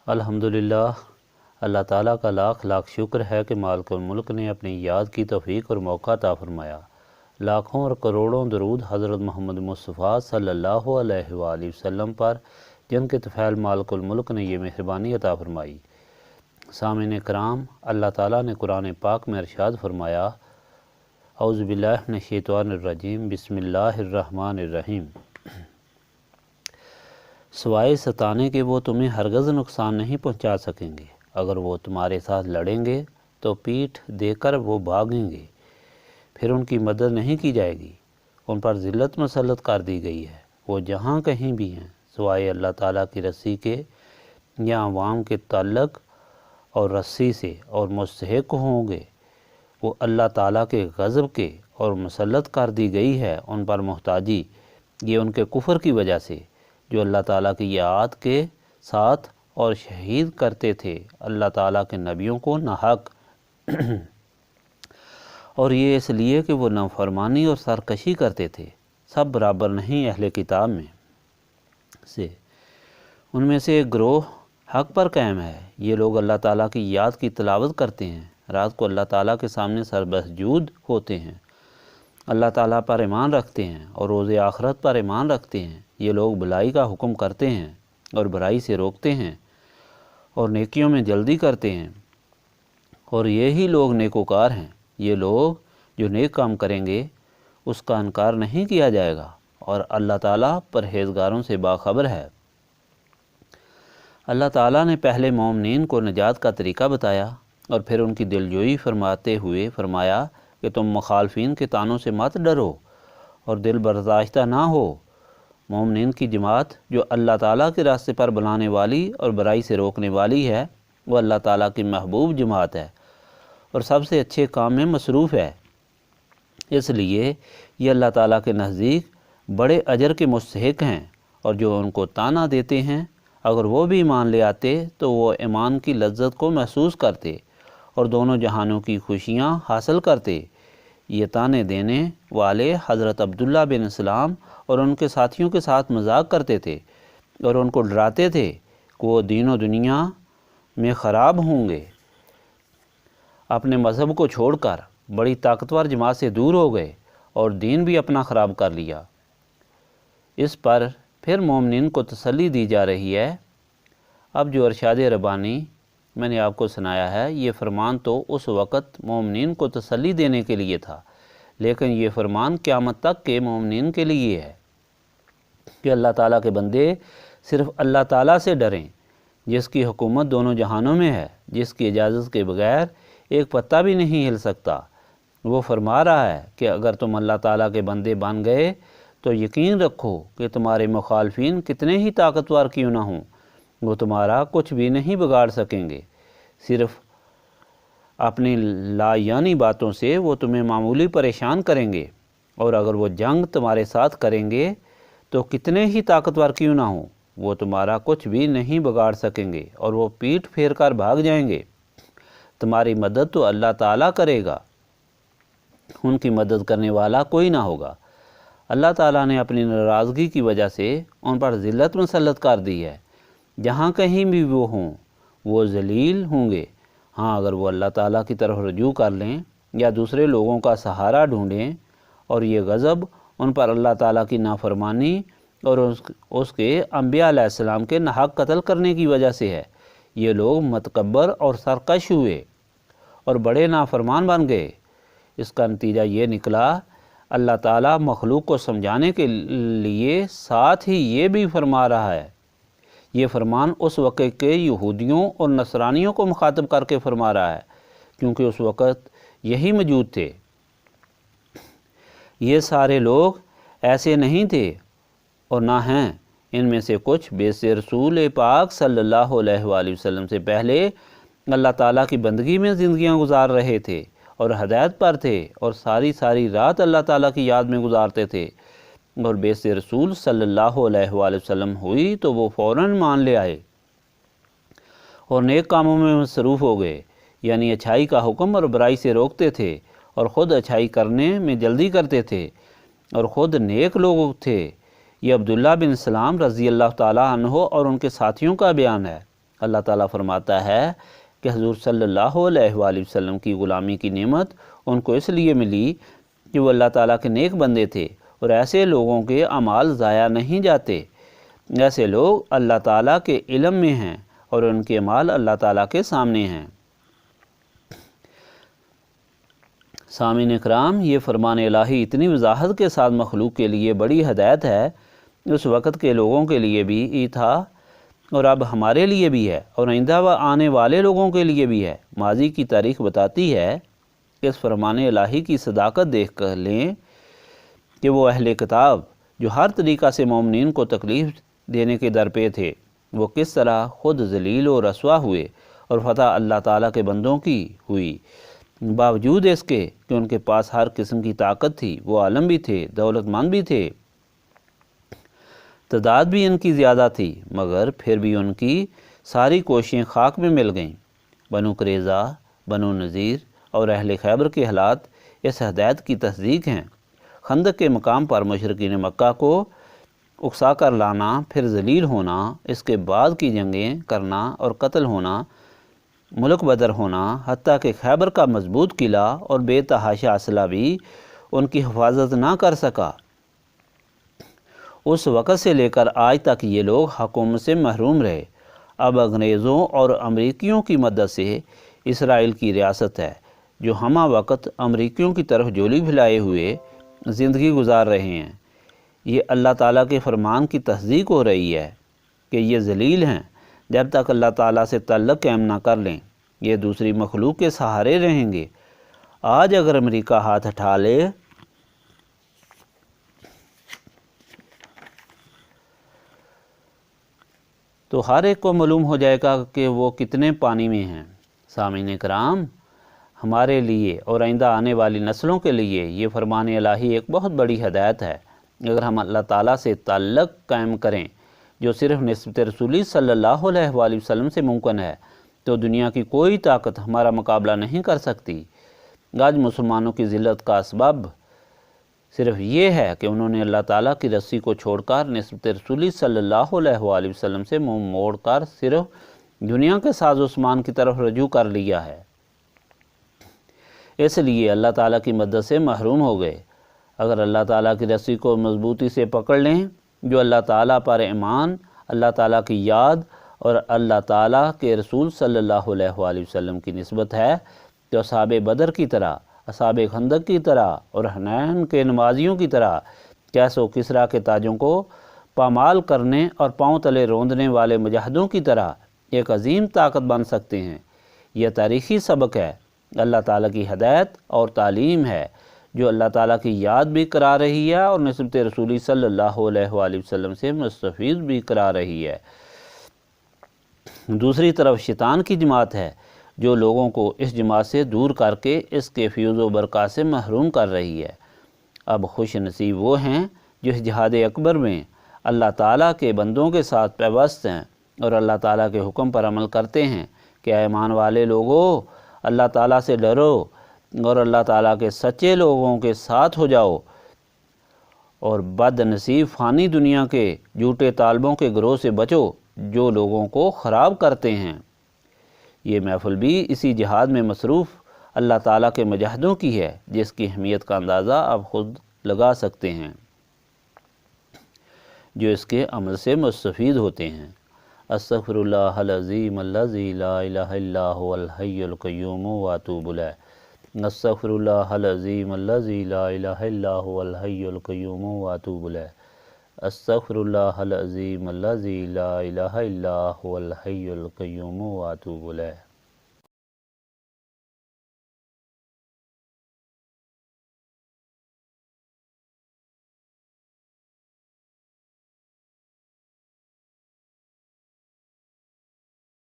الحمدللہ، اللہ تعالیٰ کا لاکھ لاکھ شکر ہے کہ مالک الملک نے اپنی یاد کی توفیق اور موقع عطا فرمایا۔ لاکھوں اور کروڑوں درود حضرت محمد مصطفیٰ صلی اللہ علیہ وآلہ وسلم پر، جن کے طفیل مالک الملک نے یہ مہربانی عطا فرمائی۔ سامعین کرام، اللہ تعالیٰ نے قرآن پاک میں ارشاد فرمایا، اعوذ باللہ من الشیطان الرجیم، بسم اللہ الرحمن الرحیم۔ سوائے ستانے کے وہ تمہیں ہرگز نقصان نہیں پہنچا سکیں گے۔ اگر وہ تمہارے ساتھ لڑیں گے تو پیٹھ دے کر وہ بھاگیں گے، پھر ان کی مدد نہیں کی جائے گی۔ ان پر ذلت مسلط کر دی گئی ہے، وہ جہاں کہیں بھی ہیں، سوائے اللہ تعالیٰ کی رسی کے یا عوام کے تعلق اور رسی سے، اور مستحق ہوں گے وہ اللہ تعالیٰ کے غضب کے، اور مسلط کر دی گئی ہے ان پر محتاجی، یہ ان کے کفر کی وجہ سے، جو اللہ تعالیٰ کی یاد کے ساتھ اور شہید کرتے تھے اللہ تعالیٰ کے نبیوں کو ناحق، اور یہ اس لیے کہ وہ نافرمانی اور سرکشی کرتے تھے۔ سب برابر نہیں اہل کتاب میں سے، ان میں سے ایک گروہ حق پر قائم ہے۔ یہ لوگ اللہ تعالیٰ کی یاد کی تلاوت کرتے ہیں، رات کو اللہ تعالیٰ کے سامنے سربسجود ہوتے ہیں، اللہ تعالیٰ پر ایمان رکھتے ہیں اور روز آخرت پر ایمان رکھتے ہیں۔ یہ لوگ بھلائی کا حکم کرتے ہیں اور برائی سے روکتے ہیں، اور نیکیوں میں جلدی کرتے ہیں، اور یہی لوگ نیکوکار ہیں۔ یہ لوگ جو نیک کام کریں گے اس کا انکار نہیں کیا جائے گا، اور اللہ تعالیٰ پرہیزگاروں سے باخبر ہے۔ اللہ تعالیٰ نے پہلے مومنین کو نجات کا طریقہ بتایا، اور پھر ان کی دلجوئی فرماتے ہوئے فرمایا کہ تم مخالفین کے طعنوں سے مت ڈرو اور دل برداشتہ نہ ہو۔ مومنین کی جماعت جو اللہ تعالیٰ کے راستے پر بلانے والی اور برائی سے روکنے والی ہے، وہ اللہ تعالیٰ کی محبوب جماعت ہے اور سب سے اچھے کام میں مصروف ہے۔ اس لیے یہ اللہ تعالیٰ کے نزدیک بڑے اجر کے مستحق ہیں، اور جو ان کو طعنہ دیتے ہیں، اگر وہ بھی ایمان لے آتے تو وہ ایمان کی لذت کو محسوس کرتے اور دونوں جہانوں کی خوشیاں حاصل کرتے۔ یہ طعنے دینے والے حضرت عبداللہ بن سلام اور ان کے ساتھیوں کے ساتھ مذاق کرتے تھے اور ان کو ڈراتے تھے کہ وہ دین و دنیا میں خراب ہوں گے۔ اپنے مذہب کو چھوڑ کر بڑی طاقتور جماعت سے دور ہو گئے اور دین بھی اپنا خراب کر لیا۔ اس پر پھر مومنین کو تسلی دی جا رہی ہے۔ اب جو ارشاد ربانی میں نے آپ کو سنایا ہے، یہ فرمان تو اس وقت مومنین کو تسلی دینے کے لیے تھا، لیکن یہ فرمان قیامت تک کے مومنین کے لیے ہے کہ اللہ تعالیٰ کے بندے صرف اللہ تعالیٰ سے ڈریں، جس کی حکومت دونوں جہانوں میں ہے، جس کی اجازت کے بغیر ایک پتہ بھی نہیں ہل سکتا۔ وہ فرما رہا ہے کہ اگر تم اللہ تعالیٰ کے بندے بن گئے تو یقین رکھو کہ تمہارے مخالفین کتنے ہی طاقتور کیوں نہ ہوں، وہ تمہارا کچھ بھی نہیں بگاڑ سکیں گے۔ صرف اپنی لا یعنی باتوں سے وہ تمہیں معمولی پریشان کریں گے، اور اگر وہ جنگ تمہارے ساتھ کریں گے تو کتنے ہی طاقتور کیوں نہ ہوں، وہ تمہارا کچھ بھی نہیں بگاڑ سکیں گے، اور وہ پیٹھ پھیر کر بھاگ جائیں گے۔ تمہاری مدد تو اللہ تعالیٰ کرے گا، ان کی مدد کرنے والا کوئی نہ ہوگا۔ اللہ تعالیٰ نے اپنی ناراضگی کی وجہ سے ان پر ذلت مسلط کر دی ہے۔ جہاں کہیں بھی وہ ہوں وہ ذلیل ہوں گے۔ ہاں، اگر وہ اللہ تعالیٰ کی طرف رجوع کر لیں یا دوسرے لوگوں کا سہارا ڈھونڈیں، اور یہ غضب ان پر اللہ تعالیٰ کی نافرمانی اور اس کے انبیاء علیہ السلام کے ناحق قتل کرنے کی وجہ سے ہے۔ یہ لوگ متکبر اور سرکش ہوئے اور بڑے نافرمان بن گئے۔ اس کا نتیجہ یہ نکلا، اللہ تعالیٰ مخلوق کو سمجھانے کے لیے ساتھ ہی یہ بھی فرما رہا ہے۔ یہ فرمان اس وقت کے یہودیوں اور نصرانیوں کو مخاطب کر کے فرما رہا ہے، کیونکہ اس وقت یہی موجود تھے۔ یہ سارے لوگ ایسے نہیں تھے اور نہ ہیں۔ ان میں سے کچھ بیس رسول پاک صلی اللہ علیہ وآلہ وسلم سے پہلے اللہ تعالیٰ کی بندگی میں زندگیاں گزار رہے تھے اور ہدایت پر تھے، اور ساری رات اللہ تعالیٰ کی یاد میں گزارتے تھے، اور بیس رسول صلی اللہ علیہ وآلہ وسلم ہوئی تو وہ فوراً مان لے آئے اور نیک کاموں میں مصروف ہو گئے، یعنی اچھائی کا حکم اور برائی سے روکتے تھے، اور خود اچھائی کرنے میں جلدی کرتے تھے، اور خود نیک لوگ تھے۔ یہ عبداللہ بن سلام رضی اللہ تعالیٰ عنہ اور ان کے ساتھیوں کا بیان ہے۔ اللہ تعالیٰ فرماتا ہے کہ حضور صلی اللہ علیہ وآلہ وسلم کی غلامی کی نعمت ان کو اس لیے ملی کہ وہ اللہ تعالیٰ کے نیک بندے تھے، اور ایسے لوگوں کے اعمال ضائع نہیں جاتے۔ ایسے لوگ اللہ تعالیٰ کے علم میں ہیں اور ان کے اعمال اللہ تعالیٰ کے سامنے ہیں۔ سامعین اکرام، یہ فرمان الہی اتنی وضاحت کے ساتھ مخلوق کے لیے بڑی ہدایت ہے، اس وقت کے لوگوں کے لیے بھی تھا اور اب ہمارے لیے بھی ہے، اور آئندہ و آنے والے لوگوں کے لیے بھی ہے۔ ماضی کی تاریخ بتاتی ہے کہ اس فرمان الہی کی صداقت دیکھ کر لیں کہ وہ اہل کتاب جو ہر طریقہ سے مومنین کو تکلیف دینے کے درپے تھے، وہ کس طرح خود ذلیل و رسوا ہوئے اور فتح اللہ تعالیٰ کے بندوں کی ہوئی، باوجود اس کے کہ ان کے پاس ہر قسم کی طاقت تھی، وہ عالم بھی تھے، دولت مند بھی تھے، تعداد بھی ان کی زیادہ تھی، مگر پھر بھی ان کی ساری کوششیں خاک میں مل گئیں۔ بنو قریظہ، بنو نذیر اور اہل خیبر کے حالات اس ہدایت کی تصدیق ہیں۔ خندق کے مقام پر مشرکین مکہ کو اکسا کر لانا، پھر ذلیل ہونا، اس کے بعد کی جنگیں کرنا اور قتل ہونا، ملک بدر ہونا، حتیٰ کہ خیبر کا مضبوط قلعہ اور بے تحاشا اسلحہ بھی ان کی حفاظت نہ کر سکا۔ اس وقت سے لے کر آج تک یہ لوگ حکومت سے محروم رہے۔ اب انگریزوں اور امریکیوں کی مدد سے اسرائیل کی ریاست ہے، جو ہمہ وقت امریکیوں کی طرف جولی پھیلائے ہوئے زندگی گزار رہے ہیں۔ یہ اللہ تعالیٰ کے فرمان کی تصدیق ہو رہی ہے کہ یہ ذلیل ہیں جب تک اللہ تعالیٰ سے تعلق قائم نہ کر لیں، یہ دوسری مخلوق کے سہارے رہیں گے۔ آج اگر امریکہ ہاتھ اٹھا لے تو ہر ایک کو معلوم ہو جائے گا کہ وہ کتنے پانی میں ہیں۔ سامعین کرام، ہمارے لیے اور آئندہ آنے والی نسلوں کے لیے یہ فرمان الہی ایک بہت بڑی ہدایت ہے۔ اگر ہم اللہ تعالیٰ سے تعلق قائم کریں، جو صرف نسبت رسولی صلی اللہ علیہ وآلہ وسلم سے ممکن ہے، تو دنیا کی کوئی طاقت ہمارا مقابلہ نہیں کر سکتی۔ آج مسلمانوں کی ذلت کا اسباب صرف یہ ہے کہ انہوں نے اللہ تعالیٰ کی رسی کو چھوڑ کر نسبت رسولی صلی اللہ علیہ وآلہ وسلم سے منہ موڑ کر صرف دنیا کے ساز و سامان کی طرف رجوع کر لیا ہے، اس لیے اللہ تعالیٰ کی مدد سے محروم ہو گئے۔ اگر اللہ تعالیٰ کی رسی کو مضبوطی سے پکڑ لیں، جو اللہ تعالیٰ پر ایمان، اللہ تعالیٰ کی یاد اور اللہ تعالیٰ کے رسول صلی اللہ علیہ وآلہ وسلم کی نسبت ہے، تو اصحاب بدر کی طرح، اصحاب خندق کی طرح اور حنین کے نمازیوں کی طرح، کیس و کسریٰ کے تاجوں کو پامال کرنے اور پاؤں تلے روندنے والے مجاہدوں کی طرح ایک عظیم طاقت بن سکتے ہیں۔ یہ تاریخی سبق ہے، اللہ تعالیٰ کی ہدایت اور تعلیم ہے، جو اللہ تعالیٰ کی یاد بھی کرا رہی ہے اور نسبت رسولی صلی اللہ علیہ وآلہ وسلم سے مستفید بھی کرا رہی ہے۔ دوسری طرف شیطان کی جماعت ہے، جو لوگوں کو اس جماعت سے دور کر کے اس کے فیوز و برکات سے محروم کر رہی ہے۔ اب خوش نصیب وہ ہیں جو اس جہاد اکبر میں اللہ تعالیٰ کے بندوں کے ساتھ پیوست ہیں اور اللہ تعالیٰ کے حکم پر عمل کرتے ہیں کہ اے ایمان والے لوگو، اللہ تعالیٰ سے ڈرو اور اللہ تعالیٰ کے سچے لوگوں کے ساتھ ہو جاؤ، اور بد نصیب فانی دنیا کے جھوٹے طالبوں کے گروہ سے بچو جو لوگوں کو خراب کرتے ہیں۔ یہ محفل بھی اسی جہاد میں مصروف اللہ تعالیٰ کے مجاہدوں کی ہے، جس کی اہمیت کا اندازہ آپ خود لگا سکتے ہیں، جو اس کے عمل سے مستفید ہوتے ہیں۔ استغفر اللہ العظیم الذی لا الہ الا هو الحی القیوم واتوب الیہ۔ استغفر اللہ العظیم الذی لا الہ الا هو الحی القیوم واتوب الیہ۔ استغفر اللہ العظیم الذی لا الہ الا هو الحی القیوم واتوب الیہ۔